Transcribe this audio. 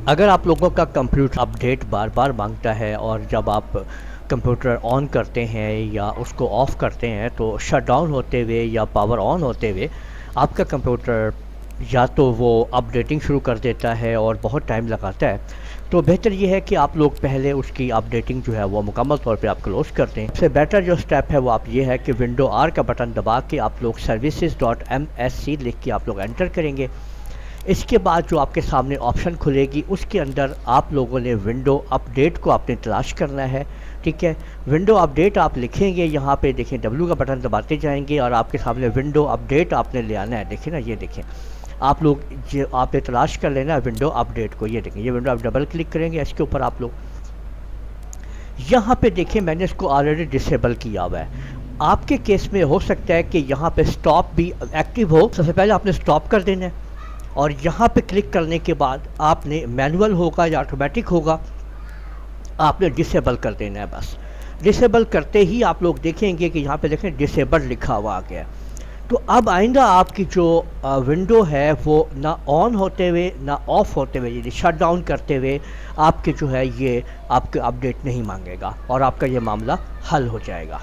اگر آپ لوگوں کا کمپیوٹر اپڈیٹ بار بار مانگتا ہے اور جب آپ کمپیوٹر آن کرتے ہیں یا اس کو آف کرتے ہیں تو شٹ ڈاؤن ہوتے ہوئے یا پاور آن ہوتے ہوئے آپ کا کمپیوٹر یا تو وہ اپڈیٹنگ شروع کر دیتا ہے اور بہت ٹائم لگاتا ہے، تو بہتر یہ ہے کہ آپ لوگ پہلے اس کی اپڈیٹنگ جو ہے وہ مکمل طور پہ آپ کلوز کر دیں۔ سب سے بیٹر جو سٹیپ ہے وہ آپ یہ ہے کہ ونڈو آر کا بٹن دبا کے آپ لوگ services.msc لکھ کے آپ لوگ انٹر کریں گے۔ اس کے بعد جو آپ کے سامنے آپشن کھلے گی اس کے اندر آپ لوگوں نے ونڈو اپڈیٹ کو آپ نے تلاش کرنا ہے، ٹھیک ہے۔ ونڈو اپڈیٹ آپ لکھیں گے، یہاں پہ دیکھیں ڈبلیو کا بٹن دباتے جائیں گے اور آپ کے سامنے ونڈو اپڈیٹ آپ نے لے آنا ہے، دیکھیں نا، یہ دیکھیں آپ لوگ آپ نے تلاش کر لینا ہے ونڈو اپڈیٹ کو، یہ دیکھیں یہ ونڈو آپ ڈبل کلک کریں گے اس کے اوپر، آپ لوگ یہاں پہ دیکھیں میں نے اس کو آلریڈی ڈسیبل کیا ہوا ہے۔ آپ کے کیس میں ہو سکتا ہے کہ یہاں پہ سٹاپ بھی ایکٹیو ہو، سب سے پہلے آپ نے سٹاپ کر دینا ہے اور یہاں پہ کلک کرنے کے بعد آپ نے مینول ہوگا یا آٹومیٹک ہوگا، آپ نے ڈسیبل کر دینا ہے بس۔ ڈسیبل کرتے ہی آپ لوگ دیکھیں گے کہ یہاں پہ دیکھیں ڈسیبل لکھا ہوا آ گیا ہے۔ تو اب آئندہ آپ کی جو ونڈو ہے وہ نہ آن ہوتے ہوئے نہ آف ہوتے ہوئے، یعنی شٹ ڈاؤن کرتے ہوئے آپ کے جو ہے یہ آپ کے اپڈیٹ نہیں مانگے گا اور آپ کا یہ معاملہ حل ہو جائے گا۔